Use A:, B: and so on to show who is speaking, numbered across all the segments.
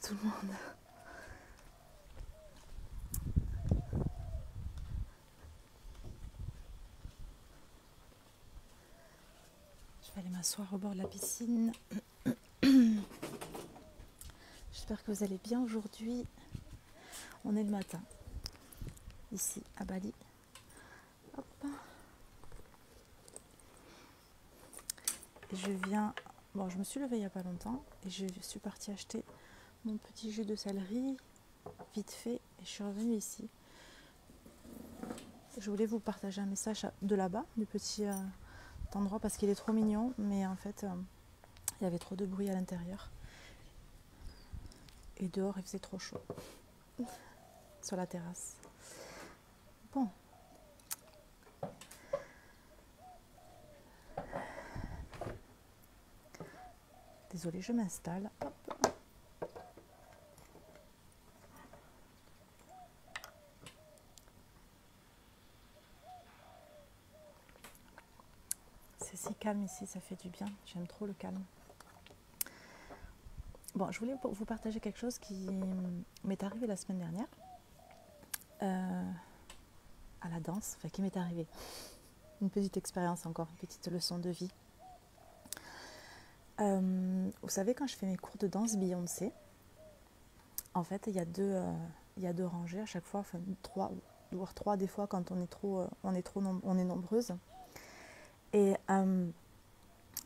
A: tout le monde. Je vais aller m'asseoir au bord de la piscine. J'espère que vous allez bien aujourd'hui. On est le matin, ici à Bali. Hop. Et je viens... Bon, je me suis levée il n'y a pas longtemps et je suis partie acheter mon petit jus de céleri, vite fait, et je suis revenue ici. Je voulais vous partager un message de là-bas, du petit endroit, parce qu'il est trop mignon, mais en fait, il y avait trop de bruit à l'intérieur. Et dehors, il faisait trop chaud, sur la terrasse. Bon. Désolée, je m'installe. Hop. C'est si calme ici, ça fait du bien. J'aime trop le calme. Bon, je voulais vous partager quelque chose qui m'est arrivé la semaine dernière. À la danse, enfin qui m'est arrivé. Une petite expérience encore, une petite leçon de vie. Vous savez, quand je fais mes cours de danse Beyoncé, en fait, il y a deux rangées à chaque fois, enfin voire trois des fois quand on est nombreuses. Et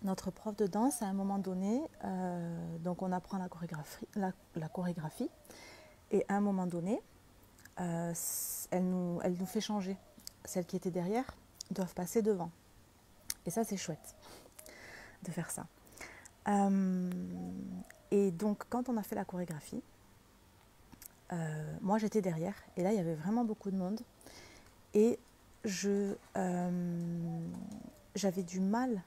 A: notre prof de danse, à un moment donné, donc on apprend la chorégraphie, et à un moment donné, elle nous fait changer. Celles qui étaient derrière doivent passer devant. Et ça, c'est chouette de faire ça. Et donc, quand on a fait la chorégraphie, moi j'étais derrière, et là il y avait vraiment beaucoup de monde, et j'avais du mal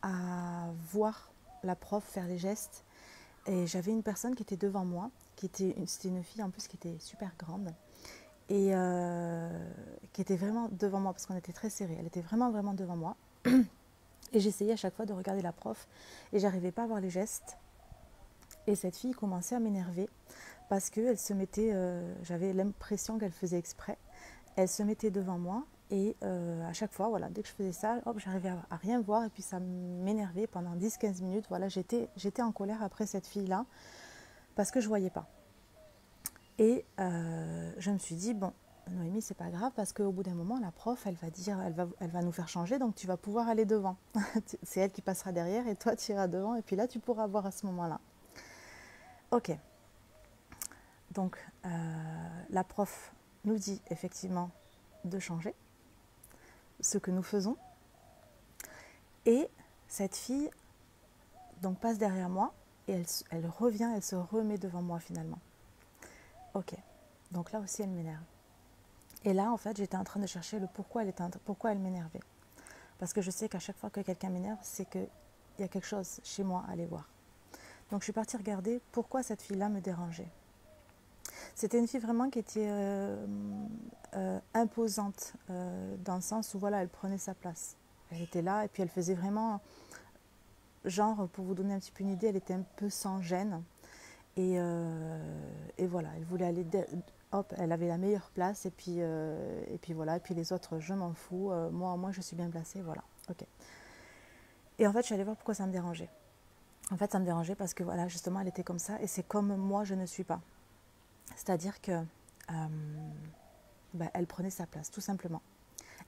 A: à voir la prof faire les gestes, et j'avais une personne qui était devant moi, c'était une fille en plus qui était super grande, et qui était vraiment devant moi, parce qu'on était très serrés, elle était vraiment devant moi, et j'essayais à chaque fois de regarder la prof, et j'arrivais pas à voir les gestes, et cette fille commençait à m'énerver, parce qu'elle se mettait, j'avais l'impression qu'elle faisait exprès, elle se mettait devant moi, et à chaque fois, voilà, dès que je faisais ça, hop, j'arrivais à rien voir, et puis ça m'énervait pendant 10-15 minutes, voilà, j'étais en colère après cette fille-là, parce que je voyais pas. Et je me suis dit, bon, Noémie, c'est pas grave, parce qu'au bout d'un moment, la prof, elle va nous faire changer, donc tu vas pouvoir aller devant. C'est elle qui passera derrière, et toi, tu iras devant, et puis là, tu pourras voir à ce moment-là. Ok. Donc, la prof nous dit effectivement de changer, ce que nous faisons. Et cette fille donc, passe derrière moi et elle revient, elle se remet devant moi finalement. Ok, donc là aussi elle m'énerve. Et là en fait j'étais en train de chercher le pourquoi elle m'énervait. Parce que je sais qu'à chaque fois que quelqu'un m'énerve, c'est qu'il y a quelque chose chez moi à aller voir. Donc je suis partie regarder pourquoi cette fille-là me dérangeait. C'était une fille vraiment qui était imposante, dans le sens où voilà, elle prenait sa place. Elle était là et puis elle faisait vraiment, genre, pour vous donner un petit peu une idée, elle était un peu sans gêne. Et voilà, elle voulait aller, hop, elle avait la meilleure place et puis voilà, et puis les autres, je m'en fous, moi je suis bien placée, voilà, ok. Et en fait, je suis allée voir pourquoi ça me dérangeait. En fait, ça me dérangeait parce que voilà, justement, elle était comme ça et c'est comme moi, je ne suis pas. C'est-à-dire que elle prenait sa place, tout simplement.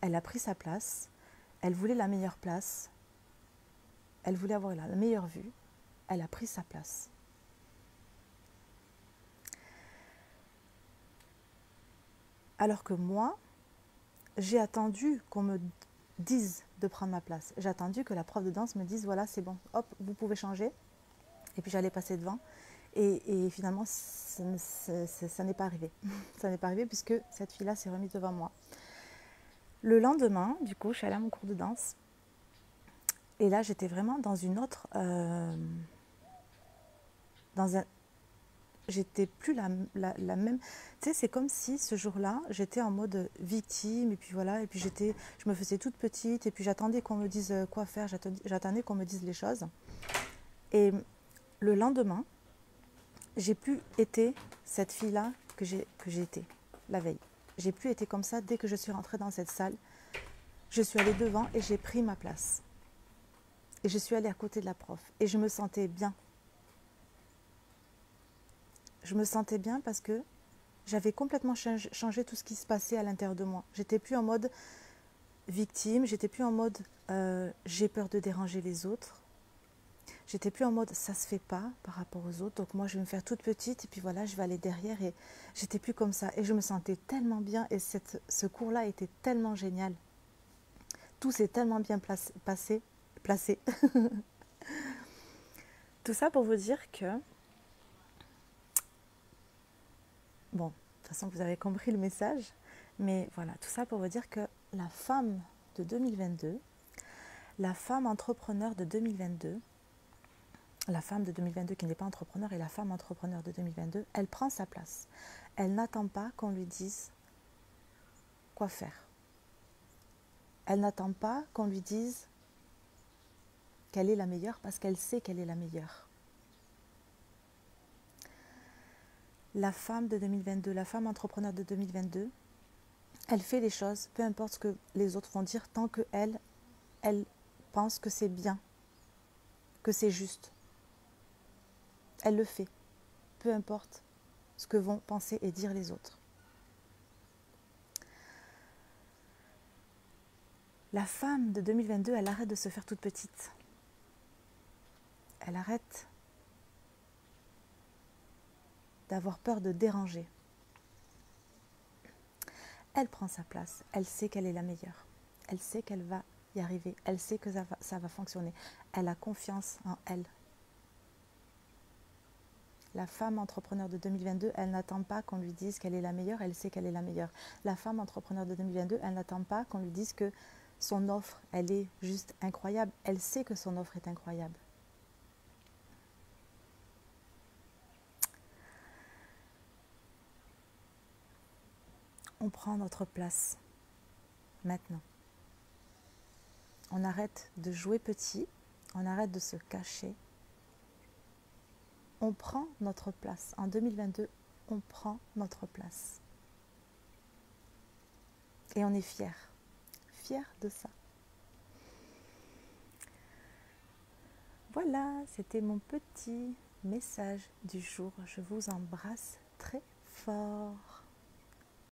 A: Elle a pris sa place, elle voulait la meilleure place, elle voulait avoir la meilleure vue, elle a pris sa place. Alors que moi, j'ai attendu qu'on me dise de prendre ma place. J'ai attendu que la prof de danse me dise, voilà, c'est bon, hop, vous pouvez changer. Et puis j'allais passer devant. Et finalement, ça n'est pas arrivé. Ça n'est pas arrivé puisque cette fille-là s'est remise devant moi. Le lendemain, du coup, je suis allée à mon cours de danse. Et là, j'étais vraiment dans une autre... j'étais plus la même... Tu sais, c'est comme si ce jour-là, j'étais en mode victime. Et puis voilà, et puis je me faisais toute petite. Et puis j'attendais qu'on me dise quoi faire. J'attendais qu'on me dise les choses. Et le lendemain, j'ai plus été cette fille-là que j'ai été la veille. J'ai plus été comme ça. Dès que je suis rentrée dans cette salle, je suis allée devant et j'ai pris ma place. Et je suis allée à côté de la prof. Et je me sentais bien. Je me sentais bien parce que j'avais complètement changé tout ce qui se passait à l'intérieur de moi. J'étais plus en mode victime, j'étais plus en mode j'ai peur de déranger les autres. J'étais plus en mode ça se fait pas par rapport aux autres, donc moi je vais me faire toute petite et puis voilà, je vais aller derrière, et j'étais plus comme ça et je me sentais tellement bien, et ce cours-là était tellement génial. Tout s'est tellement bien placé. Tout ça pour vous dire que, bon, de toute façon vous avez compris le message, mais voilà, tout ça pour vous dire que la femme de 2022, la femme entrepreneur de 2022, la femme de 2022 qui n'est pas entrepreneur et la femme entrepreneur de 2022, elle prend sa place. Elle n'attend pas qu'on lui dise quoi faire. Elle n'attend pas qu'on lui dise qu'elle est la meilleure parce qu'elle sait qu'elle est la meilleure. La femme de 2022, la femme entrepreneur de 2022, elle fait les choses, peu importe ce que les autres vont dire, tant qu'elle, elle pense que c'est bien, que c'est juste. Elle le fait, peu importe ce que vont penser et dire les autres. La femme de 2022, elle arrête de se faire toute petite. Elle arrête d'avoir peur de déranger. Elle prend sa place, elle sait qu'elle est la meilleure. Elle sait qu'elle va y arriver, elle sait que ça va fonctionner. Elle a confiance en elle. La femme entrepreneur de 2022, elle n'attend pas qu'on lui dise qu'elle est la meilleure, elle sait qu'elle est la meilleure. La femme entrepreneur de 2022, elle n'attend pas qu'on lui dise que son offre, elle est juste incroyable. Elle sait que son offre est incroyable. On prend notre place maintenant. On arrête de jouer petit, on arrête de se cacher. On prend notre place. En 2022, on prend notre place. Et on est fiers. Fiers de ça. Voilà, c'était mon petit message du jour. Je vous embrasse très fort.